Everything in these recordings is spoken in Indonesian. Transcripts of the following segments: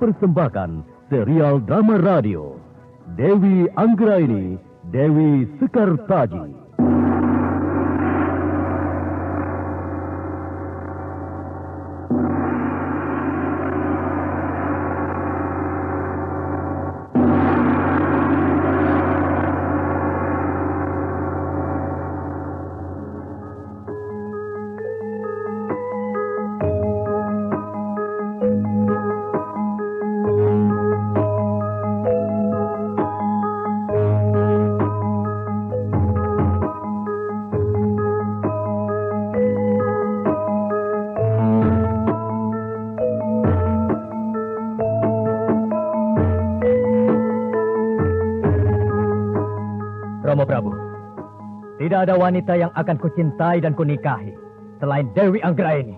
mempersembahkan serial drama radio Dewi Anggraini, Dewi Sekartaji. Romo Prabu, tidak ada wanita yang akan kucintai dan kunikahi selain Dewi Anggraini.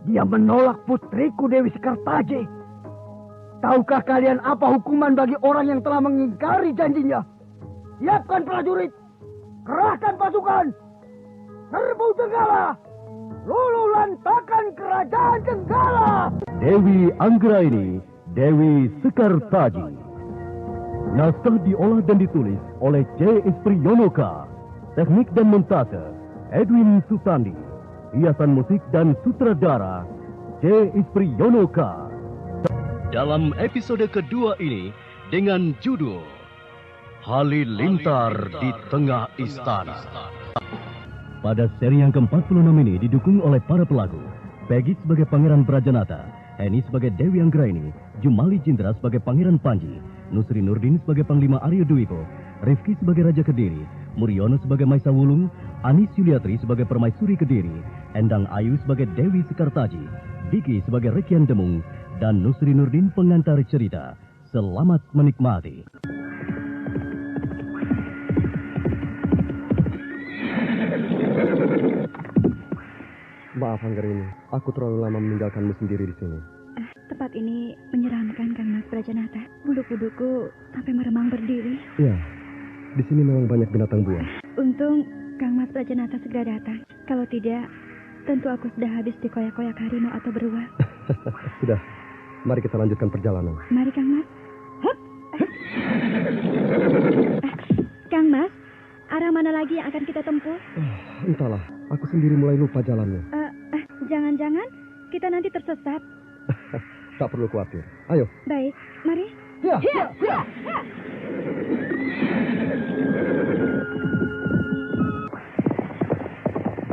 Dia menolak putriku Dewi Sekartaji. Tahukah kalian apa hukuman bagi orang yang telah mengingkari janjinya? Siapkan prajurit, kerahkan pasukan, serbu Jenggala, lulu lantakan kerajaan Jenggala. Dewi Anggraini, Dewi Sekartaji. Naskah diolah dan ditulis oleh C. Ispriyonoka. Teknik dan montase Edwin Sutandi. Hiasan musik dan sutradara C. Ispriyonoka. Dalam episode kedua ini dengan judul Halilintar di Tengah Istana. Pada seri yang ke-46 ini didukung oleh para pelaku Peggy sebagai Pangeran Brajanata, Henny sebagai Dewi Anggraini, Jumali Jindra sebagai Pangeran Panji, Nusri Nurdin sebagai Panglima Aryo Dwipo, Rifki sebagai Raja Kediri, Muriono sebagai Maisa Wulung, Anis Yuliatri sebagai Permaisuri Kediri, Endang Ayu sebagai Dewi Sekartaji, Diki sebagai Rekian Demung, dan Nusri Nurdin pengantar cerita. Selamat menikmati. Maaf Anggraini, aku terlalu lama meninggalkanmu sendiri di sini. Tempat ini menyeramkan, Kang Mas Brajanata. Bulu-buluku sampai meremang berdiri. Ya, di sini memang banyak binatang buas. Untung Kang Mas Brajanata segera datang. Kalau tidak, tentu aku sudah habis dikoyak-koyak harimau atau beruang. Sudah, mari kita lanjutkan perjalanan. Mari Kang Mas. Hup. Kang Mas, arah mana lagi yang akan kita tempuh? Entahlah, aku sendiri mulai lupa jalannya. Jangan-jangan kita nanti tersesat. Tak perlu khawatir. Ayo. Baik, mari. Ya.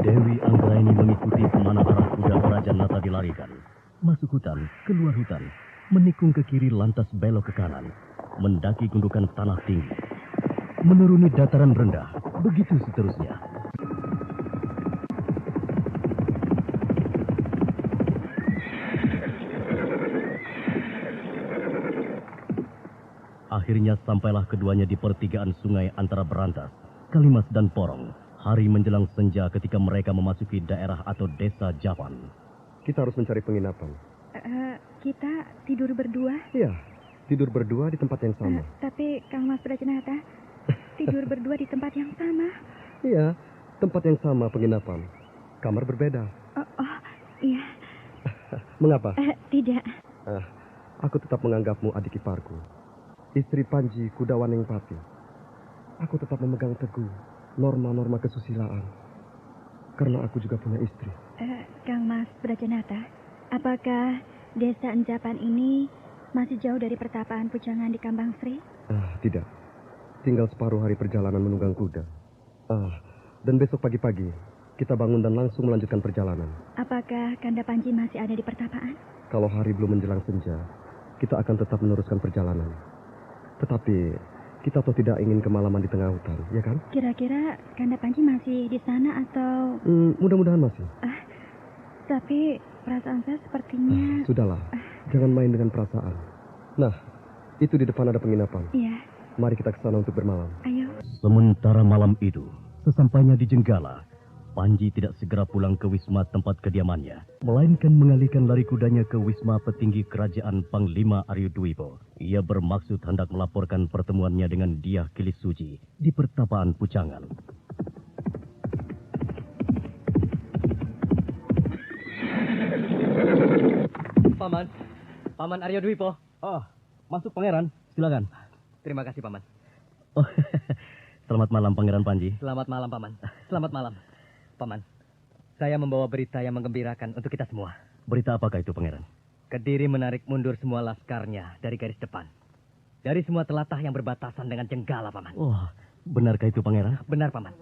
Dewi Anggraini mengikuti kemana arah kuda Brajanata dilarikan. Masuk hutan, keluar hutan, menikung ke kiri lantas belok ke kanan, mendaki gundukan tanah tinggi, menuruni dataran rendah, begitu seterusnya. Akhirnya sampailah keduanya di pertigaan sungai antara Berantas, Kalimas dan Porong. Hari menjelang senja ketika mereka memasuki daerah atau desa Japan. Kita harus mencari penginapan. Kita tidur berdua? Iya, tidur berdua di tempat yang sama. Tapi Kang Mas Brajanata, tidur berdua di tempat yang sama? Iya, tempat yang sama penginapan. Kamar berbeda. Oh, iya. Mengapa? Tidak. Aku tetap menganggapmu adik iparku. Istri Panji Kudawaning Pati. Aku tetap memegang teguh norma-norma kesusilaan. Karena aku juga punya istri. Kang Mas Brajanata, apakah desa Enjapan ini masih jauh dari pertapaan Pujangan di Kambang Sri? Tidak. Tinggal separuh hari perjalanan menunggang kuda. Dan besok pagi-pagi kita bangun dan langsung melanjutkan perjalanan. Apakah Kanda Panji masih ada di pertapaan? Kalau hari belum menjelang senja, kita akan tetap meneruskan perjalanan. Tetapi kita toh tidak ingin kemalaman di tengah hutan, ya kan? Kira-kira Kanda Panji masih di sana atau... Mudah-mudahan masih. Tapi perasaan saya sepertinya... Sudahlah, jangan main dengan perasaan. Nah, itu di depan ada penginapan. Iya, Mari kita ke sana untuk bermalam. ayo. Sementara malam itu, sesampainya di Jenggala, Panji tidak segera pulang ke wisma tempat kediamannya, melainkan mengalihkan lari kudanya ke wisma petinggi kerajaan Panglima Arya Dwipo. Ia bermaksud hendak melaporkan pertemuannya dengan Dyah Kilis Suci di pertapaan Pucangan. Paman Arya Dwipo. Oh, masuk pangeran, silakan. Terima kasih, Paman. Oh, selamat malam Pangeran Panji. Selamat malam, Paman. Selamat malam. Paman, saya membawa berita yang menggembirakan untuk kita semua. Berita apakah itu, Pangeran? Kediri menarik mundur semua laskarnya dari garis depan. Dari semua telatah yang berbatasan dengan Jenggala, Paman. Oh, benarkah itu, Pangeran? Benar, Paman.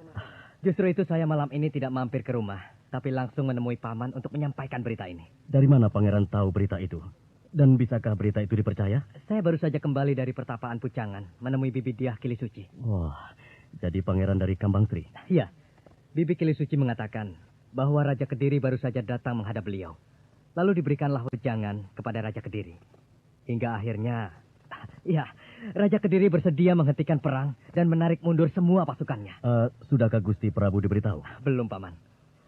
Justru itu saya malam ini tidak mampir ke rumah, tapi langsung menemui Paman untuk menyampaikan berita ini. Dari mana Pangeran tahu berita itu? Dan bisakah berita itu dipercaya? Saya baru saja kembali dari pertapaan Pucangan, menemui Bibi Dyah Kilis Suci. Wah, jadi Pangeran dari Kambang Sri. Iya, Bibi Kilis Suci mengatakan bahwa Raja Kediri baru saja datang menghadap beliau. Lalu diberikanlah wejangan kepada Raja Kediri. Hingga akhirnya, Raja Kediri bersedia menghentikan perang dan menarik mundur semua pasukannya. Sudahkah Gusti Prabu diberitahu? Belum, Paman.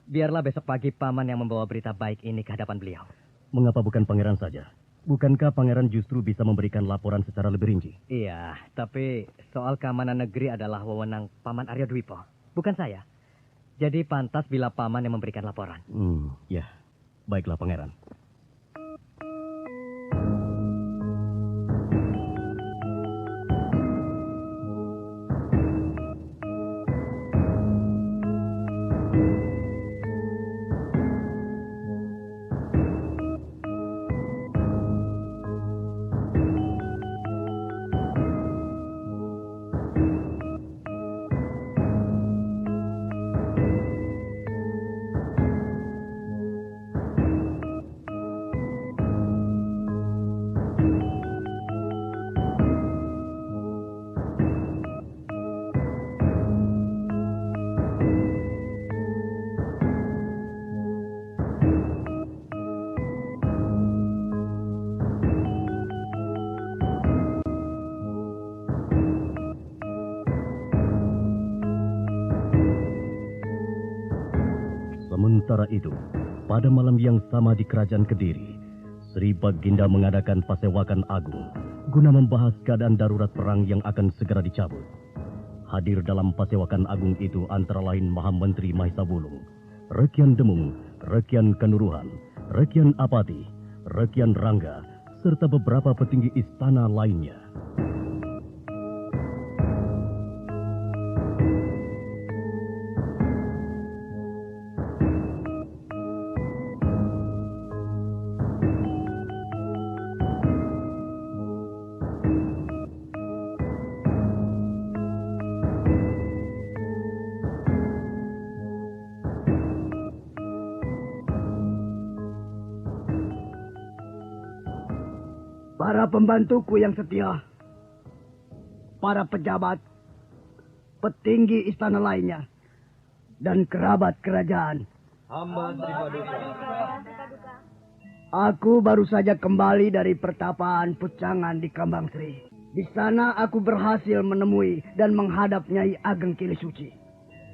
Biarlah besok pagi Paman yang membawa berita baik ini ke hadapan beliau. Mengapa bukan Pangeran saja? Bukankah Pangeran justru bisa memberikan laporan secara lebih rinci? Iya, tapi soal keamanan negeri adalah wewenang Paman Arya Dwipo, bukan saya. Jadi pantas bila Paman yang memberikan laporan. Ya. Baiklah, Pangeran. Sementara itu, pada malam yang sama di Kerajaan Kediri, Sri Baginda mengadakan pasewakan agung guna membahas keadaan darurat perang yang akan segera dicabut. Hadir dalam pasewakan agung itu antara lain Maha Menteri Mahesa Wulung, Rekian Demung, Rekian Kanuruhan, Rekian Apati, Rekian Rangga, serta beberapa petinggi istana lainnya. Para pembantuku yang setia, para pejabat, petinggi istana lainnya, dan kerabat kerajaan. Hamba terima duka. Aku baru saja kembali dari pertapaan Pucangan di Kambang Sri. Di sana aku berhasil menemui dan menghadap Nyai Ageng Kilis Suci,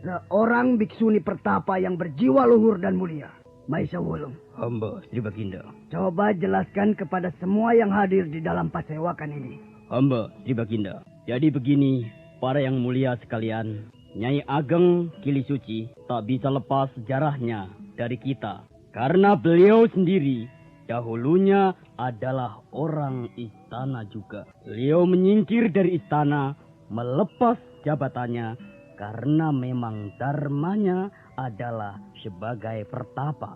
seorang biksuni pertapa yang berjiwa luhur dan mulia. Mahesa Wulung. Hamba Sri Baginda. Coba jelaskan kepada semua yang hadir di dalam pasewakan ini. Hamba Sri Baginda. Jadi begini, para yang mulia sekalian, Nyai Ageng Kilis Suci tak bisa lepas sejarahnya dari kita. Karena beliau sendiri dahulunya adalah orang istana juga. Beliau menyingkir dari istana, melepas jabatannya karena memang dharmanya adalah sebagai pertapa.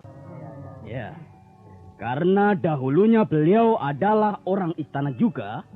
Ya, karena dahulunya beliau adalah orang istana juga,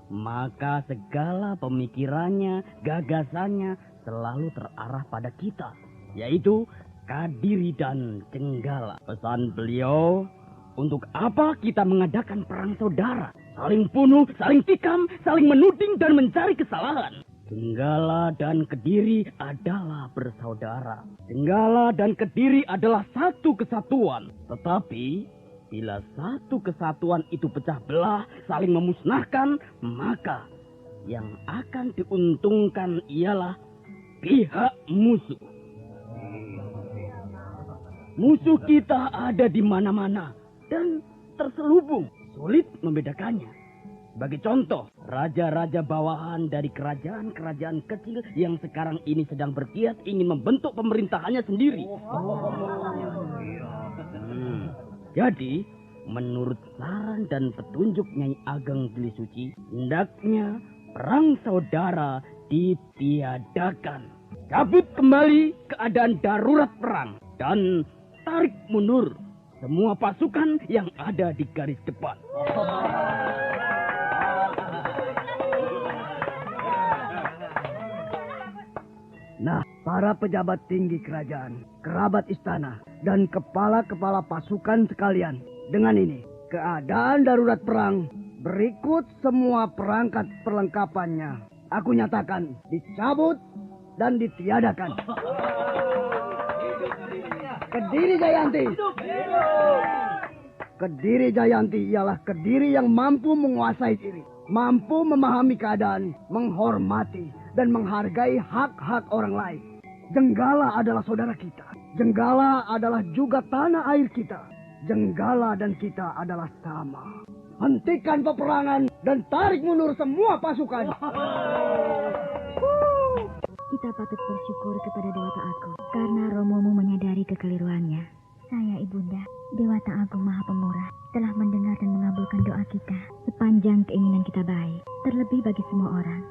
maka segala pemikirannya, gagasannya selalu terarah pada kita, yaitu Kadiri dan Jenggala. Pesan beliau, untuk apa kita mengadakan perang saudara? Saling bunuh, saling tikam, saling menuding dan mencari kesalahan. Jenggala dan Kediri adalah bersaudara. Jenggala dan Kediri adalah satu kesatuan. Tetapi Bila satu kesatuan itu pecah belah, saling memusnahkan, maka yang akan diuntungkan ialah pihak musuh. Musuh kita ada di mana-mana dan terselubung, sulit membedakannya. Sebagai contoh, raja-raja bawahan dari kerajaan-kerajaan kecil yang sekarang ini sedang bergiat ingin membentuk pemerintahannya sendiri. Jadi, menurut saran dan petunjuk Nyai Ageng Kilisuci, hendaknya perang saudara ditiadakan. Cabut kembali keadaan darurat perang dan tarik mundur semua pasukan yang ada di garis depan. Nah, para pejabat tinggi kerajaan, kerabat istana, dan kepala-kepala pasukan sekalian. Dengan ini, keadaan darurat perang berikut semua perangkat perlengkapannya aku nyatakan dicabut dan ditiadakan. Kediri Jayanti. Kediri Jayanti ialah Kediri yang mampu menguasai diri, mampu memahami keadaan, menghormati dan menghargai hak-hak orang lain. Jenggala adalah saudara kita. Jenggala adalah juga tanah air kita. Jenggala dan kita adalah sama. Hentikan peperangan dan tarik mundur semua pasukan. Kita patut bersyukur kepada Dewata Agung karena Romomu menyadari kekeliruannya. Saya Ibunda, Dewata Agung Maha Pemurah, telah mendengar dan mengabulkan doa kita sepanjang keinginan kita baik. Terlebih bagi semua orang,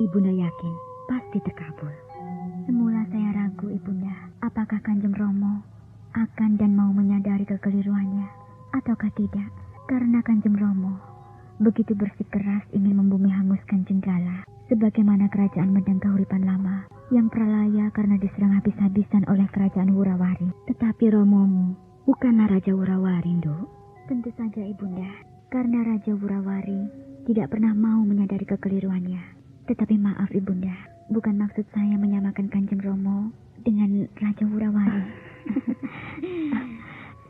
Ibunda yakin pasti terkabul. Semula saya ragu Ibunda, apakah Kanjeng Romo akan dan mau menyadari kekeliruannya ataukah tidak, karena Kanjeng Romo begitu bersikeras ingin membumi hanguskan Jenggala sebagaimana kerajaan Medang Kahuripan lama yang pralaya karena diserang habis-habisan oleh kerajaan Wurawari. Tetapi Romomu bukanlah Raja Wurawari, Nduk. Tentu saja Ibunda, karena Raja Wurawari tidak pernah mau menyadari kekeliruannya. Tetapi maaf Ibunda, bukan maksud saya menyamakan Kanjeng Romo dengan Raja Wurawari.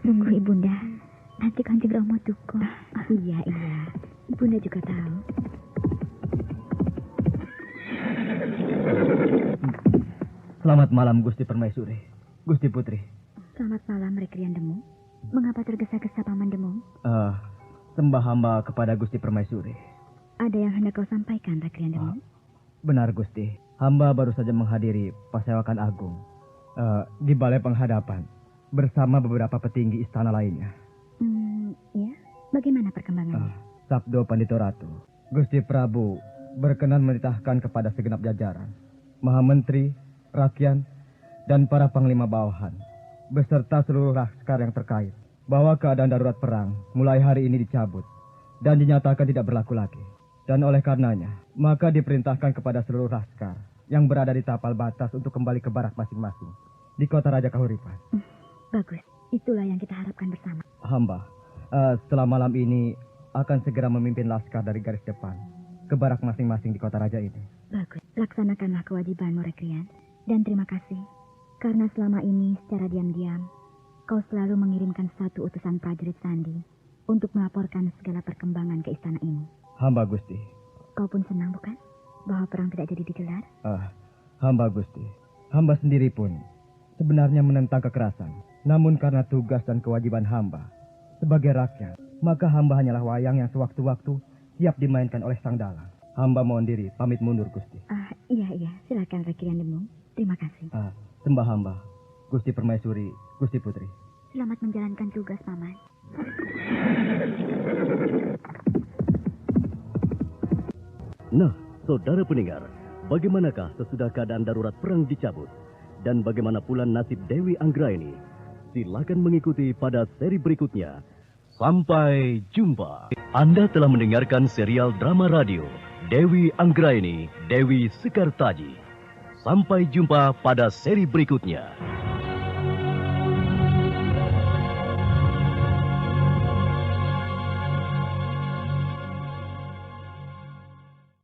Sungguh Ibunda, nanti Kanjeng Romo tuko. Iya, Ibunda juga tahu. Selamat malam Gusti Permaisuri, Gusti Putri. Selamat malam Rekrian Demung. Mengapa tergesa-gesa Paman Demung? Sembah hamba kepada Gusti Permaisuri. Ada yang hendak kau sampaikan Rekrian Demung? Benar Gusti, hamba baru saja menghadiri Pasewakan Agung di balai penghadapan bersama beberapa petinggi istana lainnya. Ya, bagaimana perkembangannya? Sabdo Pandito Ratu, Gusti Prabu berkenan menitahkan kepada segenap jajaran, Maha Menteri, Rakyat, dan para panglima bawahan, beserta seluruh laskar yang terkait, bahwa keadaan darurat perang mulai hari ini dicabut dan dinyatakan tidak berlaku lagi. Dan oleh karenanya, maka diperintahkan kepada seluruh laskar yang berada di tapal batas untuk kembali ke barak masing-masing di kota Raja Kahuripan. Bagus, itulah yang kita harapkan bersama. Hamba, setelah malam ini akan segera memimpin laskar dari garis depan ke barak masing-masing di kota raja ini. Bagus, laksanakanlah kewajibanmu Rekrian. Dan terima kasih, karena selama ini secara diam-diam, kau selalu mengirimkan satu utusan prajurit sandi untuk melaporkan segala perkembangan ke istana ini. Hamba Gusti. Kau pun senang bukan, bahwa perang tidak jadi digelar? Hamba Gusti. Hamba sendiri pun sebenarnya menentang kekerasan. Namun karena tugas dan kewajiban hamba sebagai rakyat, maka hamba hanyalah wayang yang sewaktu-waktu siap dimainkan oleh sang dalang. Hamba mohon diri, pamit mundur Gusti. Iya, silakan Rekrian Demung. Terima kasih. Sembah hamba, Gusti Permaisuri, Gusti Putri. Selamat menjalankan tugas, Paman. Nah, saudara pendengar, bagaimanakah sesudah keadaan darurat perang dicabut? Dan bagaimana pula nasib Dewi Anggraini? Silakan mengikuti pada seri berikutnya. Sampai jumpa. Anda telah mendengarkan serial drama radio Dewi Anggraini, Dewi Sekartaji. Sampai jumpa pada seri berikutnya.